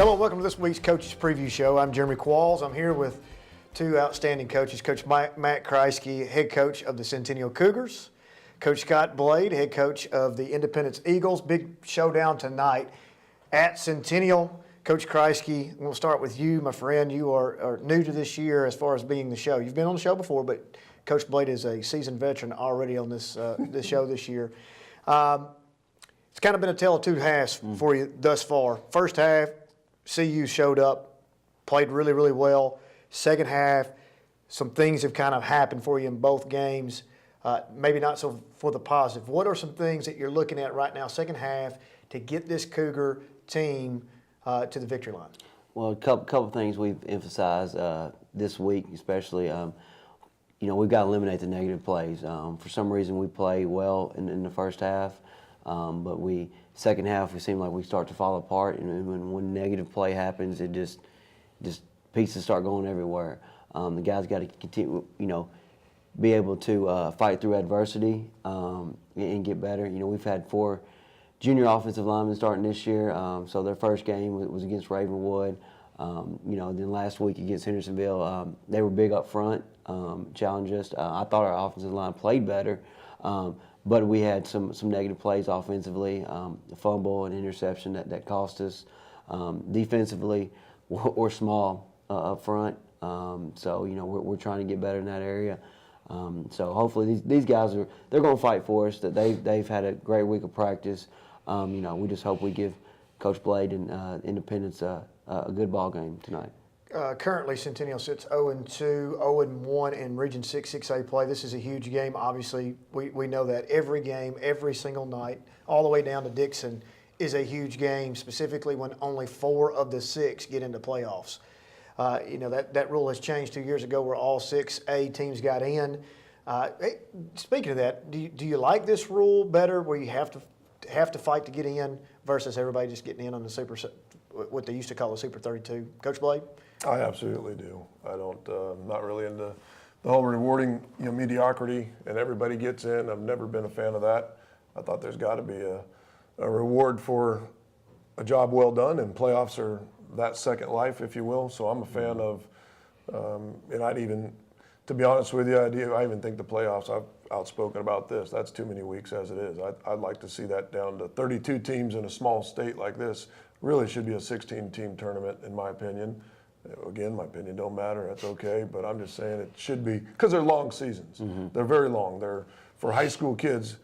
Hello, welcome to this week's Coaches Preview Show. I'm Jeremy Qualls. I'm here with two outstanding coaches, Coach Matt Kriesky, head coach of the Centennial Cougars, Coach Scott Blade, head coach of the Independence Eagles. Big showdown tonight at Centennial. Coach Kriesky, we'll start with you, my friend. You are new to this year as far as being the show. You've been on the show before, but Coach Blade is a seasoned veteran already on this this show this year. It's kind of been a tale of two halves for you thus far. First half, CU showed up, played really, really well. Second half, some things have kind of happened for you in both games, maybe not so for the positive. What are some things that you're looking at right now, second half, to get this Cougar team to the victory line? Well, a couple things we've emphasized this week, especially. We've got to eliminate the negative plays. For some reason, we play well in the first half, but second half we seem like we start to fall apart. And when negative play happens, it just pieces start going everywhere. The guys got to continue, be able to fight through adversity and get better. We've had 4 junior offensive linemen starting this year, so their first game was against Ravenwood. Then last week against Hendersonville, they were big up front, challenged us. I thought our offensive line played better, but we had some negative plays offensively, a fumble, an interception that cost us. Defensively, we're small up front, so we're trying to get better in that area. So hopefully these guys they're going to fight for us. That they've had a great week of practice. We just hope we give Coach Blade and Independence a good ball game tonight. Currently, Centennial sits 0-2, 0-1 in Region 6 6A play. This is a huge game. Obviously, we know that every game, every single night, all the way down to Dixon, is a huge game, specifically when only 4 of the 6 get into playoffs. That rule has changed 2 years ago where all 6A teams got in. Speaking of that, do you like this rule better where you have to fight to get in versus everybody just getting in on the what they used to call the Super 32? Coach Blade? I absolutely do. I don't. I'm not really into the whole rewarding mediocrity and everybody gets in. I've never been a fan of that. I thought there's got to be a reward for a job well done, and playoffs are that second life, if you will. So I'm a fan of, and I'd even, to be honest with you, I even think the playoffs, I've outspoken about this, that's too many weeks as it is. I'd like to see that down to 32 teams in a small state like this. Really should be a 16-team tournament, in my opinion. Again, my opinion don't matter, that's okay, but I'm just saying it should be, because they're long seasons. They're very long. They're, for high school kids,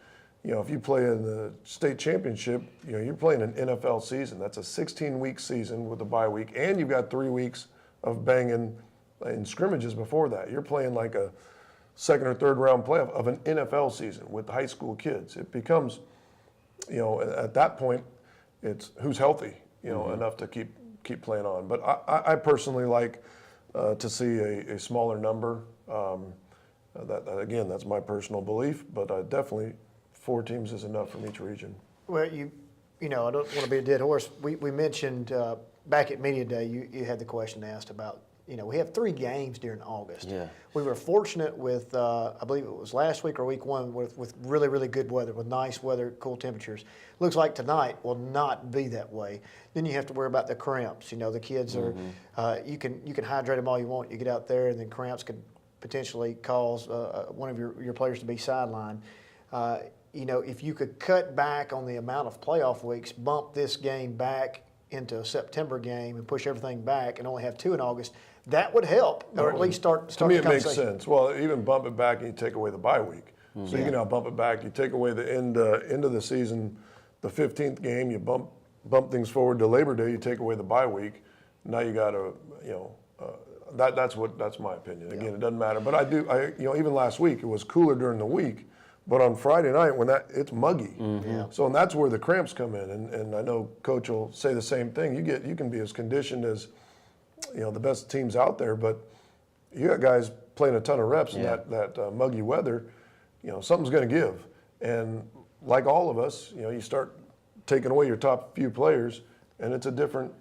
if you play in the state championship, you're playing an NFL season. That's a 16-week season with a bye week, and you've got 3 weeks of banging in scrimmages before that. You're playing like a second or third round playoff of an NFL season with high school kids. It becomes, at that point, it's who's healthy, enough to keep playing on. But I personally like to see a smaller number. Again, that's my personal belief, but definitely 4 teams is enough from each region. Well, I don't want to be a dead horse. We mentioned back at Media Day, you had the question asked about, we have 3 games during August. Yeah. We were fortunate with, I believe it was last week or week 1, with really, really good weather, with nice weather, cool temperatures. Looks like tonight will not be that way. Then you have to worry about the cramps. The kids are, you can hydrate them all you want. You get out there, and then cramps could potentially cause one of your players to be sidelined. If you could cut back on the amount of playoff weeks, bump this game back into a September game and push everything back and only have 2 in August, that would help, or at least start to me, the it makes conversation. sense. Well, even bump it back and you take away the bye week. So you can now bump it back. You take away the end of the season, the 15th game. You bump things forward to Labor Day. You take away the bye week. Now you got to, that's my opinion. Again, it doesn't matter. But I even last week it was cooler during the week. But on Friday night, it's muggy. So and that's where the cramps come in. And I know Coach will say the same thing. You can be as conditioned as the best teams out there, but you got guys playing a ton of reps in that muggy weather. Something's going to give. And like all of us, you start taking away your top few players, and it's a different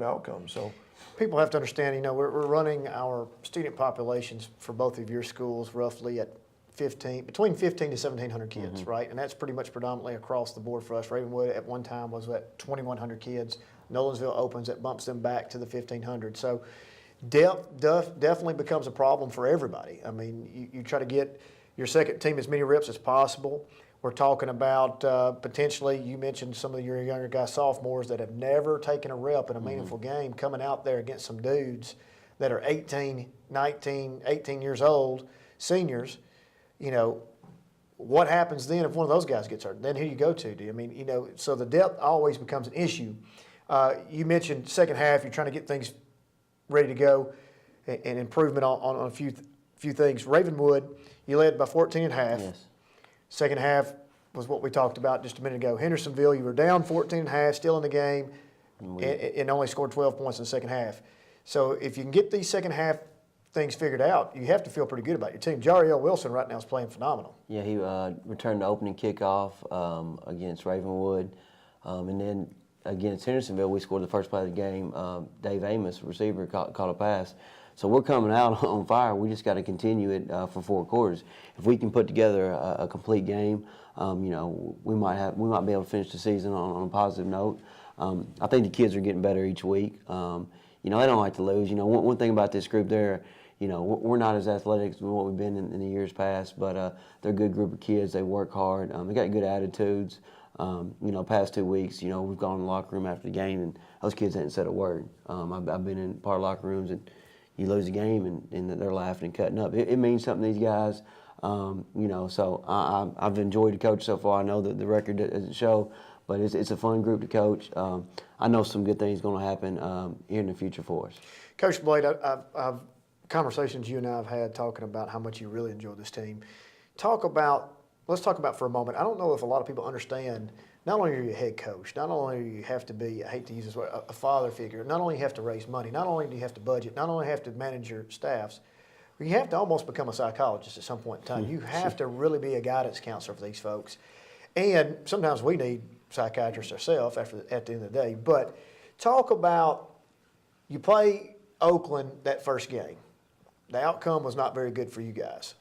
outcome. So people have to understand. We're running our student populations for both of your schools roughly at between 15 to 1,700 kids, right? And that's pretty much predominantly across the board for us. Ravenwood at one time was at 2,100 kids. Nolensville opens, that bumps them back to the 1,500. So depth definitely becomes a problem for everybody. I mean, you try to get your second team as many reps as possible. We're talking about potentially, you mentioned some of your younger guys, sophomores, that have never taken a rep in a meaningful game, coming out there against some dudes that are 18, 19, 18 years old, seniors. You know, what happens then if one of those guys gets hurt? Then who you go to? I mean, you know, so the depth always becomes an issue. You mentioned second half, you're trying to get things ready to go and improvement on a few things. Ravenwood, you led by 14 and a half. Yes. Second half was what we talked about just a minute ago. Hendersonville, you were down 14 and a half, still in the game, and only scored 12 points in the second half. So if you can get these second half things figured out, you have to feel pretty good about your team. Jariel Wilson right now is playing phenomenal. Yeah, he returned the opening kickoff against Ravenwood. And then against Hendersonville, we scored the first play of the game. Dave Amos, receiver, caught a pass. So we're coming out on fire. We just got to continue it for 4 quarters. If we can put together a complete game, you know, we might be able to finish the season on a positive note. I think the kids are getting better each week. You know, they don't like to lose. You know, one thing about this group, you know, we're not as athletic as what we've been in the years past, but they're a good group of kids. They work hard. They got good attitudes. You know, past 2 weeks, you know, we've gone in the locker room after the game, and those kids hadn't said a word. I've been in part of locker rooms, and you lose a game, and they're laughing and cutting up. It means something to these guys. You know, so I've enjoyed the coach so far. I know that the record doesn't show, but it's a fun group to coach. I know some good things going to happen here in the future for us. Coach Blade, I've conversations you and I have had talking about how much you really enjoy this team. Let's talk about for a moment. I don't know if a lot of people understand, not only are you a head coach, not only do you have to be, I hate to use this word, a father figure, not only you have to raise money, not only do you have to budget, not only have to manage your staffs, you have to almost become a psychologist at some point in time. You have to really be a guidance counselor for these folks. And sometimes we need psychiatrists ourselves at the end of the day. But talk about, you play Oakland that first game. The outcome was not very good for you guys.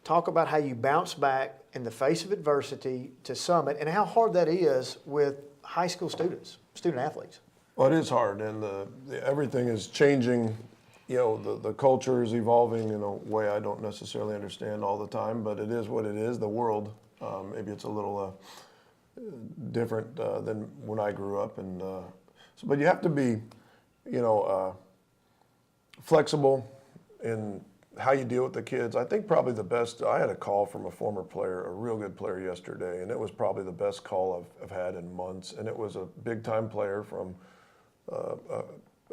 Talk about how you bounce back in the face of adversity to Summit and how hard that is with high school student athletes. Well, it is hard, and everything is changing. You know, the culture is evolving in a way I don't necessarily understand all the time, but it is what it is. The world, maybe it's a little different than when I grew up, and but you have to be, you know, flexible in how you deal with the kids. I think probably the best, I had a call from a former player, a real good player yesterday, and it was probably the best call I've had in months, and it was a big-time player from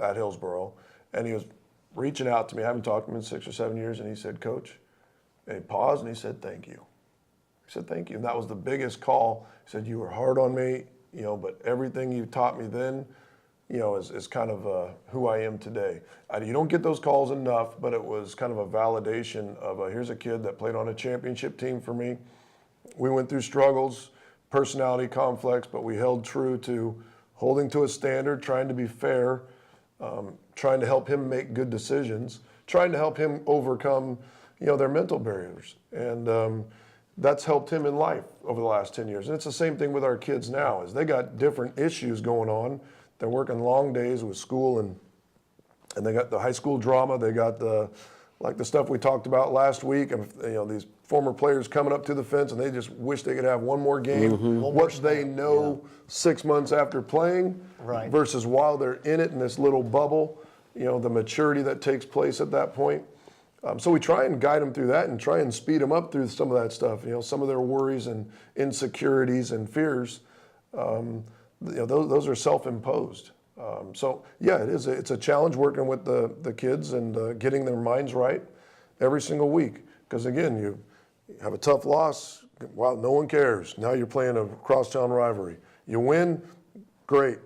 at Hillsboro, and he was reaching out to me. I haven't talked to him in 6 or 7 years, and he said, "Coach," and he paused and he said, "Thank you." He said, "Thank you." And that was the biggest call. He said, "You were hard on me, you know, but everything you taught me then, you know, is kind of who I am today." You don't get those calls enough, but it was kind of a validation of here's a kid that played on a championship team for me. We went through struggles, personality conflicts, but we held true to holding to a standard, trying to be fair, trying to help him make good decisions, trying to help him overcome, you know, their mental barriers. And that's helped him in life over the last 10 years. And it's the same thing with our kids now, is they got different issues going on. They're working long days with school, and they got the high school drama. They got the stuff we talked about last week, and you know, these former players coming up to the fence, and they just wish they could have one more game. What they know 6 months after playing, right, versus while they're in it in this little bubble. You know, the maturity that takes place at that point. So we try and guide them through that, and try and speed them up through some of that stuff. You know, some of their worries and insecurities and fears. You know, those are self-imposed. So yeah, it's a challenge working with the kids and getting their minds right every single week. Because again, you have a tough loss, wow, no one cares. Now you're playing a crosstown rivalry. You win, great.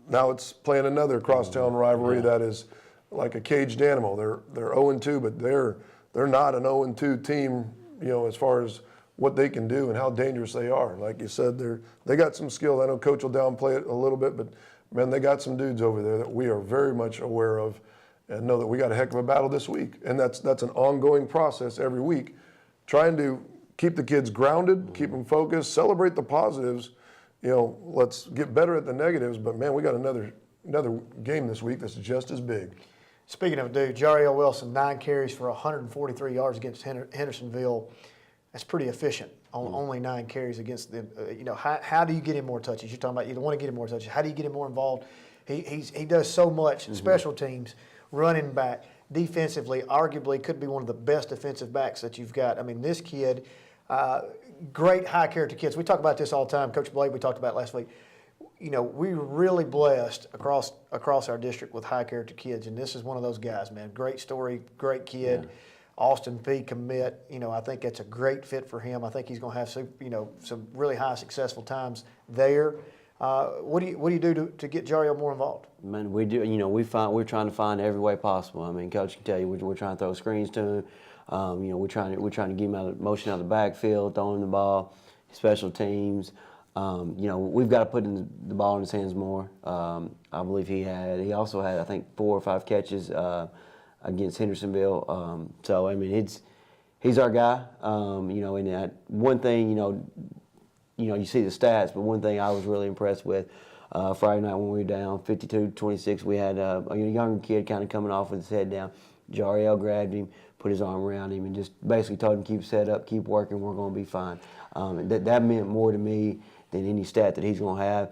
Now it's playing another crosstown rivalry that is like a caged animal. They're 0-2, but they're not an 0-2 team, you know, as far as what they can do and how dangerous they are. Like you said, they got some skill. I know Coach will downplay it a little bit, but man, they got some dudes over there that we are very much aware of, and know that we got a heck of a battle this week. And that's an ongoing process every week, trying to keep the kids grounded, keep them focused, celebrate the positives, let's get better at the negatives. But man, we got another game this week that's just as big. Speaking of dude, Jariel Wilson, 9 carries for 143 yards against Hendersonville. That's pretty efficient on only 9 carries against them. How do you get him more touches? You're talking about you don't want to get him more touches. How do you get him more involved? He does so much in special teams, running back, defensively, arguably could be one of the best defensive backs that you've got. I mean, this kid, great high character kids. We talk about this all the time. Coach Blade, we talked about it last week. We're really blessed across our district with high character kids, and this is one of those guys, man. Great story, great kid. Yeah. Austin P commit. I think that's a great fit for him. I think he's going to have some really high successful times there. What do you do to get Jariel more involved? Man, we do. We're trying to find every way possible. I mean, Coach can tell you we're trying to throw screens to him. We're trying to get him motion out of the backfield, throwing him the ball, special teams. We've got to put the ball in his hands more. I believe he also had, I think, 4 or 5 catches against Hendersonville. So, I mean, he's our guy. And that one thing, you see the stats, but one thing I was really impressed with Friday night when we were down 52-26, we had a younger kid kind of coming off with his head down. Jariel grabbed him, put his arm around him, and just basically told him, keep set up, keep working, we're going to be fine. That meant more to me than any stat that he's going to have,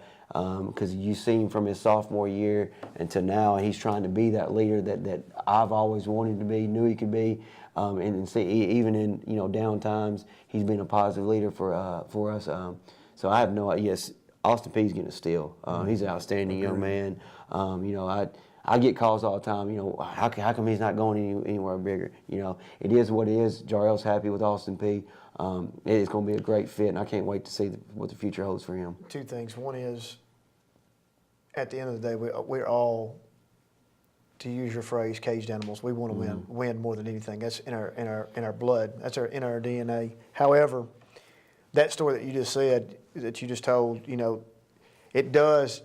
because you see him from his sophomore year until now, and he's trying to be that leader that I've always wanted to be, knew he could be, and see even in down times, he's been a positive leader for us. So I have no idea. Yes, Austin P's getting a steal. He's an outstanding young man. I get calls all the time. How come he's not going anywhere bigger? It is what it is. Jariel's happy with Austin P. It's going to be a great fit, and I can't wait to see what the future holds for him. 2 things. One is, at the end of the day, we're all, to use your phrase, caged animals. We want to win more than anything. That's in our blood. That's in our DNA. However, that story that you just said, that you just told, it does.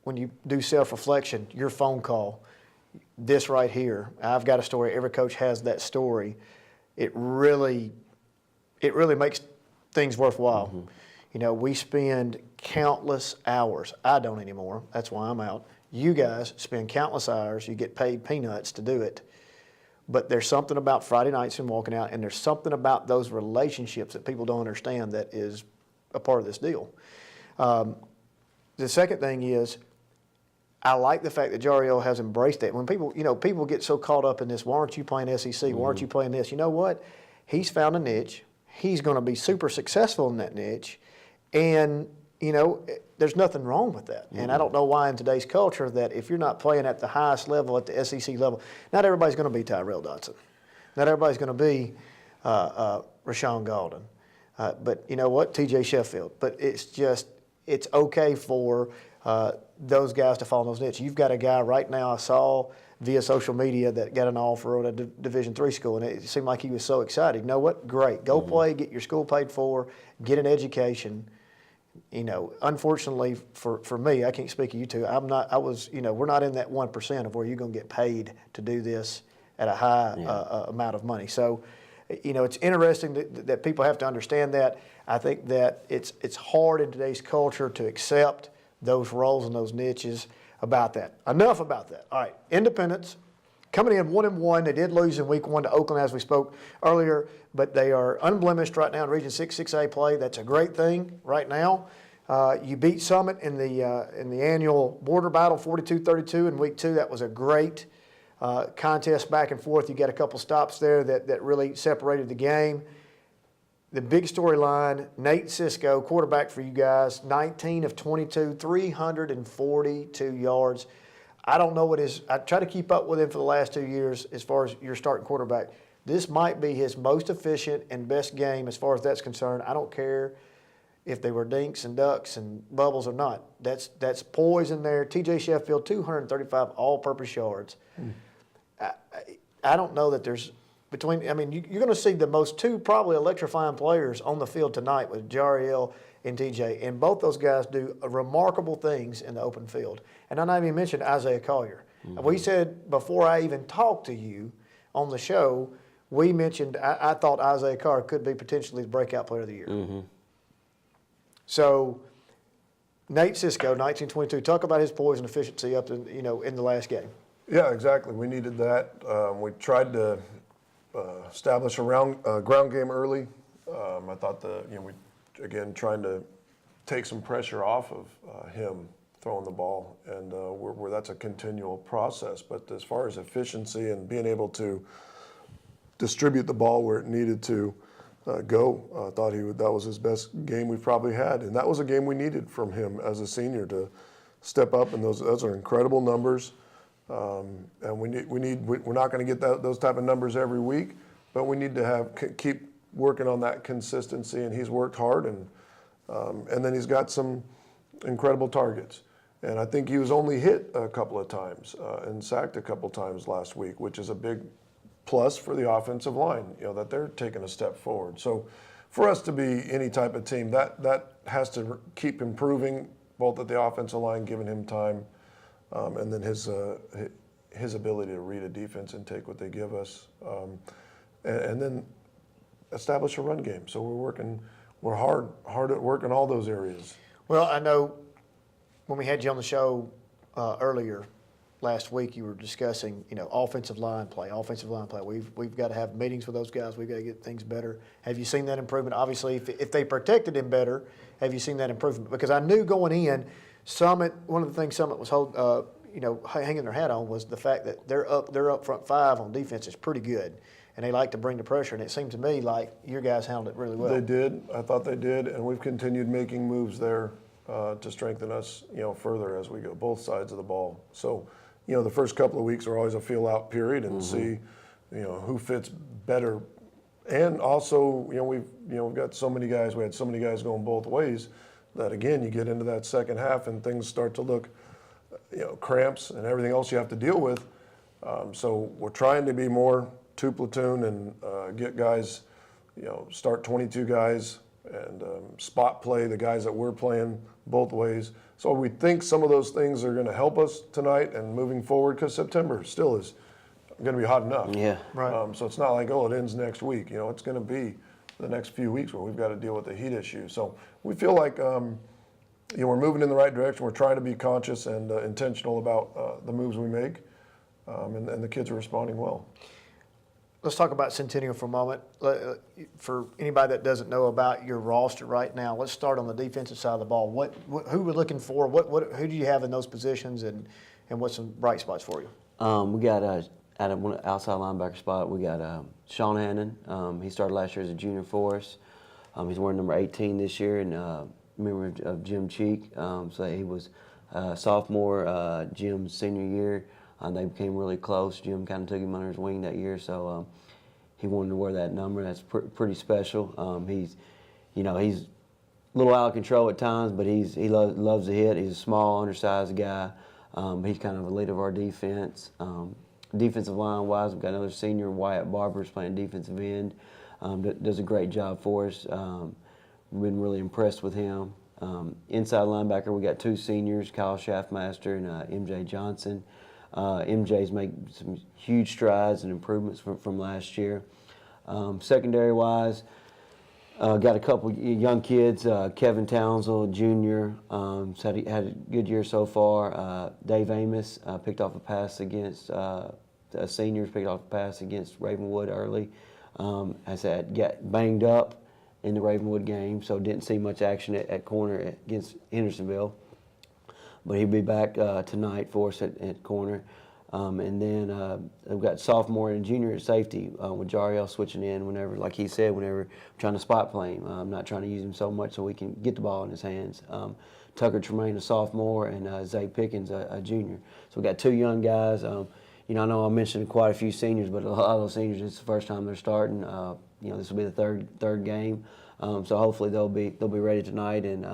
When you do self-reflection, your phone call, this right here, I've got a story. Every coach has that story. It really makes things worthwhile. We spend countless hours. I don't anymore. That's why I'm out. You guys spend countless hours. You get paid peanuts to do it. But there's something about Friday nights and walking out, and there's something about those relationships that people don't understand that is a part of this deal. The second thing is, I like the fact that Jariel has embraced it. When people get so caught up in this, why aren't you playing SEC? Why aren't you playing this? You know what? He's found a niche. He's going to be super successful in that niche. And, there's nothing wrong with that. And I don't know why in today's culture that if you're not playing at the highest level, at the SEC level, not everybody's going to be Tyrell Dodson. Not everybody's going to be Rashawn Golden. But you know what? TJ Sheffield. But it's okay for those guys to fall in those niches. You've got a guy right now I saw via social media that got an offer at a Division III school, and it seemed like he was so excited. You know what? Great. Go play, get your school paid for, get an education. Unfortunately for me, I can't speak of you two. We're not in that 1% of where you're going to get paid to do this at a high amount of money. So, it's interesting that people have to understand that. I think that it's hard in today's culture to accept those roles and those niches about that. Enough about that. All right, Independence coming in 1-1. They did lose in week 1 to Oakland, as we spoke earlier, but they are unblemished right now in Region 6, 6A play. That's a great thing right now. You beat Summit in the annual border battle, 42-32 in week 2. That was a great contest back and forth. You got a couple stops there that really separated the game. The big storyline, Nate Cisco, quarterback for you guys, 19 of 22, 342 yards. I don't know what I try to keep up with him for the last 2 years as far as your starting quarterback. This might be his most efficient and best game as far as that's concerned. I don't care if they were dinks and ducks and bubbles or not. That's poise in there. TJ Sheffield, 235 all-purpose yards. I don't know that there's you're going to see the most 2 probably electrifying players on the field tonight with Jariel and TJ, and both those guys do remarkable things in the open field. And I not even mentioned Isaiah Collier. We said before I even talked to you on the show, we mentioned I thought Isaiah Collier could be potentially the breakout player of the year. So Nate Cisco, 1922. Talk about his poise and efficiency up in, in the last game. Yeah, exactly. We needed that. We tried to establish a ground game early. I thought we again trying to take some pressure off of him throwing the ball, and where that's a continual process. But as far as efficiency and being able to distribute the ball where it needed to go, I thought that was his best game we've probably had, and that was a game we needed from him as a senior to step up. And those are incredible numbers. And we're not going to get those type of numbers every week, but we need to keep working on that consistency. And he's worked hard, and then he's got some incredible targets. And I think he was only hit a couple of times and sacked a couple of times last week, which is a big plus for the offensive line, that they're taking a step forward. So for us to be any type of team, that has to keep improving, both at the offensive line, giving him time, and then his ability to read a defense and take what they give us, and then establish a run game. So we're hard at work in all those areas. Well, I know when we had you on the show earlier last week, you were discussing, offensive line play. We've got to have meetings with those guys. We've got to get things better. Have you seen that improvement? Obviously, if they protected him better, have you seen that improvement? Because I knew going in, Summit, one of the things Summit was hanging their hat on was the fact that they're up front five on defense is pretty good, and they like to bring the pressure. And it seemed to me like your guys handled it really well. They did. I thought they did, and we've continued making moves there to strengthen us, further as we go, both sides of the ball. So, the first couple of weeks are always a feel-out period and see, who fits better. And also, we've got so many guys. We had so many guys going both ways that, again, you get into that second half and things start to look, cramps and everything else you have to deal with. So we're trying to be more two platoon and get guys, start 22 guys and spot play the guys that we're playing both ways. So we think some of those things are going to help us tonight and moving forward, because September still is going to be hot enough. Yeah. Right. So it's not like, it ends next week. It's going to be the next few weeks where we've got to deal with the heat issue. So we feel like we're moving in the right direction. We're trying to be conscious and intentional about the moves we make, and the kids are responding well. Let's talk about Centennial for a moment. For anybody that doesn't know about your roster right now, let's start on the defensive side of the ball. Who we're looking for? Who do you have in those positions, and what's some bright spots for you? We got at a one outside linebacker spot. We got Sean Hannon. He started last year as a junior for us. He's wearing number 18 this year, and member of Jim Cheek. So he was sophomore, Jim's senior year. They became really close. Jim kind of took him under his wing that year, so he wanted to wear that number. That's pretty special. He's a little out of control at times, but he loves to hit. He's a small, undersized guy. He's kind of a leader of our defense. Defensive line-wise, we've got another senior, Wyatt Barber's playing defensive end. Does a great job for us. We've been really impressed with him. Inside linebacker, we got two seniors, Kyle Schaffmaster and MJ Johnson. MJ's made some huge strides and improvements from last year. Secondary-wise, got a couple young kids. Kevin Townsell, Jr., had a good year so far. Dave Amos picked off a pass against seniors, picked off a pass against Ravenwood early. Got banged up in the Ravenwood game, so didn't see much action at corner against Hendersonville. But he'll be back tonight for us at corner. And then we've got sophomore and junior at safety with Jariel switching in whenever, like he said, whenever we're trying to spot play him. I'm not trying to use him so much so we can get the ball in his hands. Tucker Tremaine, a sophomore, and Zay Pickens, a junior. So we've got two young guys. I know I mentioned quite a few seniors, but a lot of those seniors, it's the first time they're starting. This will be the third game. So hopefully they'll be ready tonight, and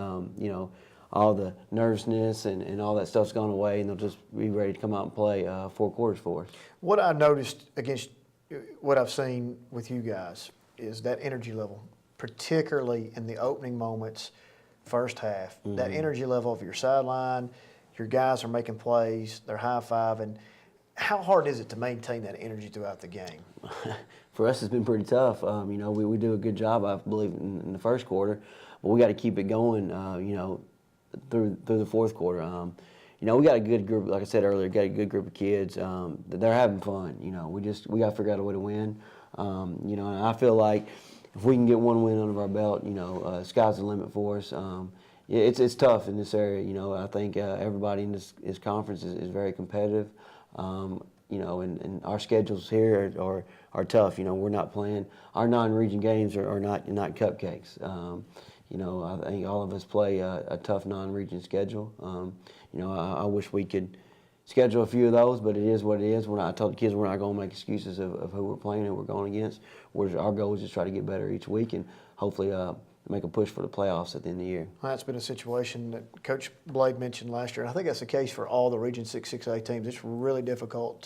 all the nervousness and all that stuff's gone away, and they'll just be ready to come out and play 4 quarters for us. What I noticed against what I've seen with you guys is that energy level, particularly in the opening moments, first half. Mm-hmm. That energy level of your sideline, your guys are making plays, they're high-fiving. How hard is it to maintain that energy throughout the game? For us, it's been pretty tough. We do a good job, I believe, in the first quarter, but we got to keep it going. through the fourth quarter. You know, we got a good group. Like I said earlier, got a good group of kids. They're having fun. You know, we got to figure out a way to win. You know, and I feel like if we can get one win under our belt, you know, sky's the limit for us. Yeah, it's tough in this area. You know, I think everybody in this conference is very competitive. You know, and our schedules here are tough. You know, we're not playing. Our non-region games are not cupcakes. You know, I think all of us play a tough non-region schedule. You know, I wish we could schedule a few of those, but it is what it is. I told the kids we're not going to make excuses of who we're playing and we're going against. Our goal is just try to get better each week and hopefully make a push for the playoffs at the end of the year. Well, that's been a situation that Coach Blade mentioned last year, and I think that's the case for all the Region 6, 6A teams. It's really difficult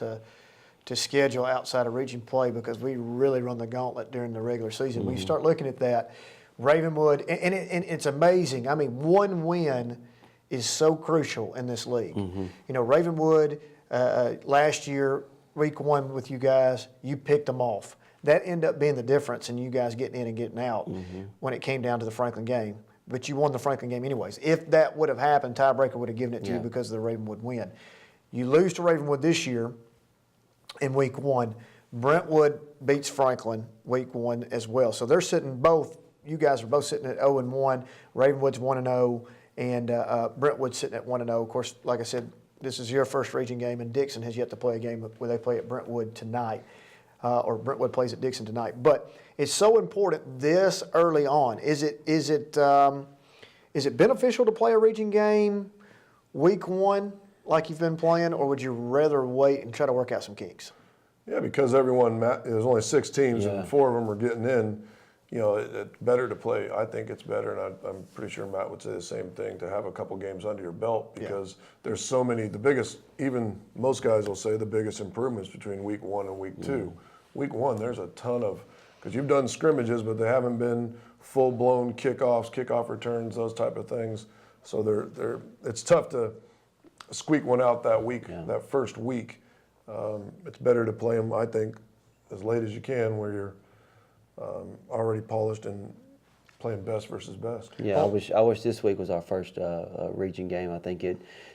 to schedule outside of region play because we really run the gauntlet during the regular season. When you start looking at that, Ravenwood, and it's amazing. I mean, one win is so crucial in this league. You know, Ravenwood, last year, week 1 with you guys, you picked them off. That ended up being the difference in you guys getting in and getting out when it came down to the Franklin game. But you won the Franklin game anyways. If that would have happened, tiebreaker would have given it to you because of the Ravenwood win. You lose to Ravenwood this year in week 1. Brentwood beats Franklin week 1 as well. So they're sitting both, you guys are both sitting at 0-1. Ravenwood's 1-0, and Brentwood's sitting at 1-0. Of course, like I said, this is your first region game, and Dixon has yet to play a game where they play at Brentwood tonight. Or Brentwood plays at Dixon tonight. But it's so important this early on. Is it beneficial to play a region game week 1 like you've been playing, or would you rather wait and try to work out some kinks? Yeah, because there's only 6 teams and 4 of them are getting in. You know, it's better to play. I think it's better, and I'm pretty sure Matt would say the same thing, to have a couple games under your belt because there's so many. The biggest, even most guys will say, the biggest improvements between week 1 and week 2. Week 1, there's a ton of, because you've done scrimmages, but they haven't been full-blown kickoffs, kickoff returns, those type of things. So it's tough to squeak one out that week, that first week. It's better to play them, I think, as late as you can, where you're already polished and playing best versus best. Yeah, I wish this week was our first region game. I think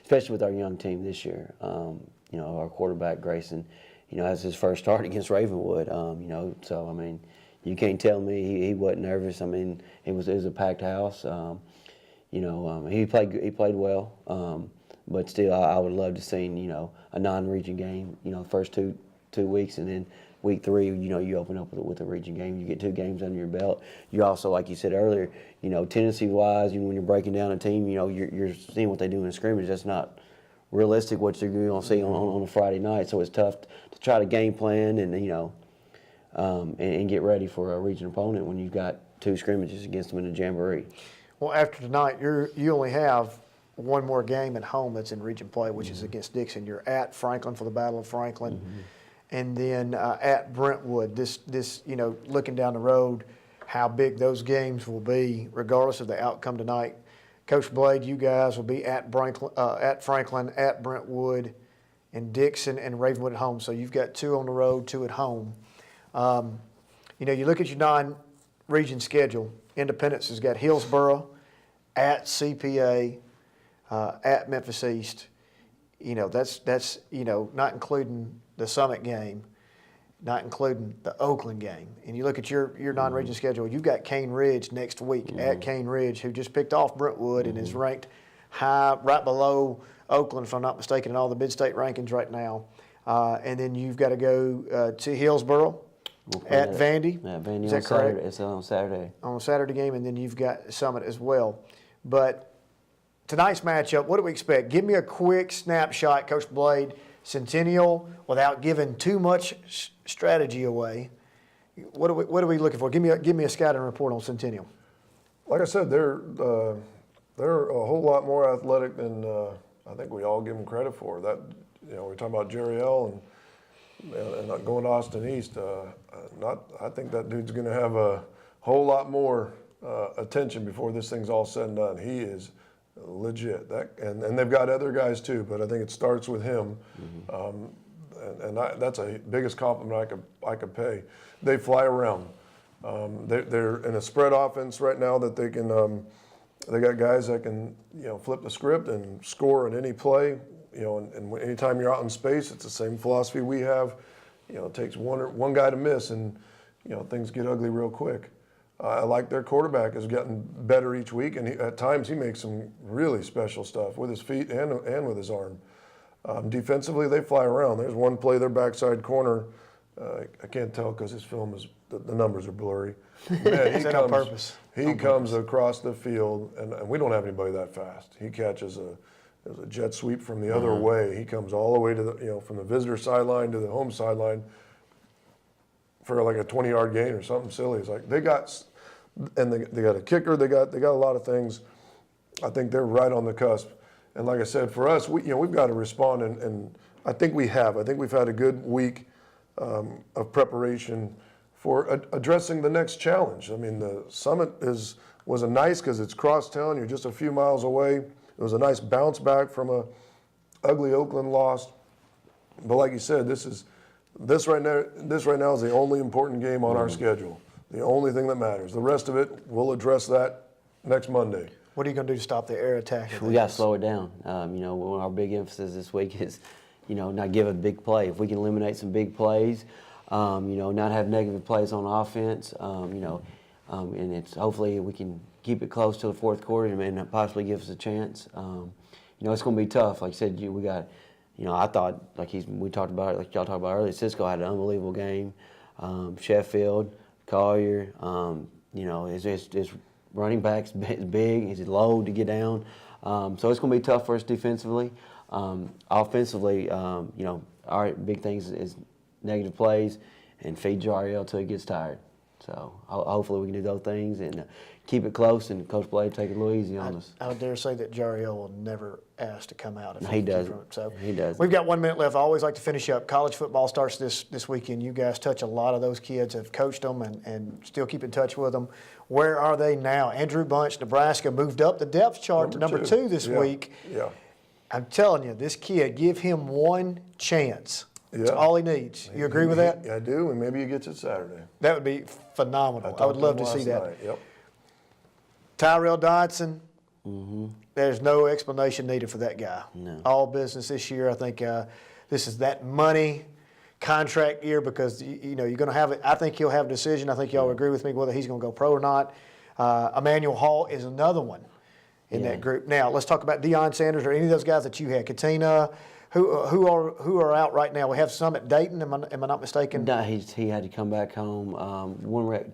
especially with our young team this year. You know, our quarterback Grayson, you know, has his first start against Ravenwood. You know, so I mean, you can't tell me he wasn't nervous. I mean, it was a packed house. You know, he played well, but still, I would love to see, you know, a non-region game. You know, the first two weeks, and then week 3, you know, you open up with a region game. You get 2 games under your belt. You also, like you said earlier, you know, tendency-wise, when you're breaking down a team, you know, you're seeing what they do in a scrimmage. That's not realistic what you're going to see on a Friday night. So it's tough to try to game plan and, you know, and get ready for a region opponent when you've got 2 scrimmages against them in the jamboree. Well, after tonight, you only have one more game at home that's in region play, which is against Dixon. You're at Franklin for the Battle of Franklin, and then at Brentwood. This you know, looking down the road, how big those games will be, regardless of the outcome tonight. Coach Blade, you guys will be at Franklin, at Brentwood, and Dixon and Ravenwood at home. So you've got 2 on the road, 2 at home. You know, you look at your non-region schedule. Independence has got Hillsboro, at CPA, at Memphis East. You know, that's you know, not including the Summit game, not including the Oakland game. And you look at your non-region schedule, you've got Cane Ridge next week at Cane Ridge, who just picked off Brentwood and is ranked high, right below Oakland, if I'm not mistaken, in all the mid-state rankings right now. And then you've got to go to Hillsboro at Vandy. Yeah, Vandy is that on correct? Saturday. It's on Saturday. On a Saturday game, and then you've got Summit as well. But tonight's matchup, what do we expect? Give me a quick snapshot, Coach Blade. Centennial, without giving too much strategy away. What are we looking for? Give me a scouting report on Centennial. Like I said, they're a whole lot more athletic than I think we all give them credit for. That, you know, we're talking about Jerry L. and not going to Austin East. I think that dude's going to have a whole lot more attention before this thing's all said and done. He is legit. And they've got other guys too, but I think it starts with him. That's a biggest compliment I could pay. They fly around. They're in a spread offense right now that they can They got guys that can, flip the script and score in any play. And anytime you're out in space, it's the same philosophy we have. It takes one guy to miss, and things get ugly real quick. I like their quarterback is getting better each week, and at times he makes some really special stuff with his feet and with his arm. Defensively, they fly around. There's one play, their backside corner. I can't tell because his film is the numbers are blurry. Man, Is that on purpose? He comes across the field, and we don't have anybody that fast. He catches a jet sweep from the other way. He comes all the way to from the visitor sideline to the home sideline for like a 20-yard gain or something silly. It's like they got a kicker. They got a lot of things. I think they're right on the cusp. And like I said, for us, we've got to respond, and I think we have. I think we've had a good week of preparation for addressing the next challenge. I mean, the summit was a nice because it's crosstown. You're just a few miles away. It was a nice bounce back from a ugly Oakland loss. But like you said, this right now is the only important game on our schedule. The only thing that matters. The rest of it, we'll address that next Monday. What are you going to do to stop the air attack? We got to slow it down. One of our big emphasis this week is, not give a big play. If we can eliminate some big plays, not have negative plays on offense, and it's hopefully we can keep it close to the fourth quarter and possibly give us a chance. It's going to be tough. Like I said, we got, I thought we talked about it, like y'all talked about earlier. Cisco had an unbelievable game. Sheffield, Collier, his running back's big. He's low to get down. So it's going to be tough for us defensively. Offensively, our big things is negative plays and feed Jariel till he gets tired. So hopefully we can do those things and keep it close, and Coach Blade take it a little easy on us. I would dare say that Jariel will never ask to come out. He doesn't. So He doesn't. We've got 1 minute left. I always like to finish up. College football starts this weekend. You guys touch a lot of those kids, have coached them and still keep in touch with them. Where are they now? Andrew Bunch, Nebraska, moved up the depth chart to number two this week. Yeah. I'm telling you, this kid, give him one chance. That's all he needs. You agree with that? I do, and maybe he gets it Saturday. That would be phenomenal. I would love to see that. Yep. Tyrell Dodson, there's no explanation needed for that guy. No. All business this year. I think this is that money contract year because, you're going to have it. I think he'll have a decision. I think y'all agree with me whether he's going to go pro or not. Emmanuel Hall is another one in that group. Now, let's talk about Deion Sanders or any of those guys that you had. Katina, who are out right now. We have some at Dayton. Am I not mistaken? No, he had to come back home.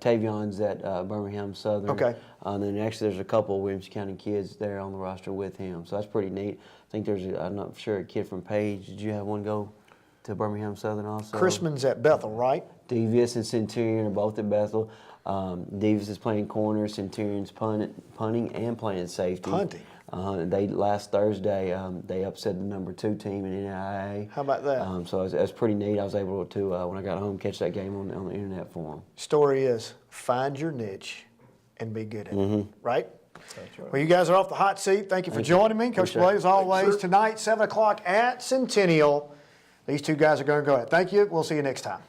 Tavion's at Birmingham Southern. Okay. And then actually there's a couple of Williamson County kids there on the roster with him. So that's pretty neat. I think I'm not sure, a kid from Page. Did you have one go to Birmingham Southern also? Chrisman's at Bethel, right? Devious and Centennial are both at Bethel. Devious is playing corner. Centennial's punting and playing safety. Punting. They last Thursday they upset the number 2 team in NAIA. How about that? So that's pretty neat. I was able to when I got home catch that game on the internet for them. Story is find your niche and be good at it, right? That's right. Well, you guys are off the hot seat. Thank you for joining me. Coach Blade, as always, tonight, 7 o'clock at Centennial. These two guys are going to go ahead. Thank you. We'll see you next time.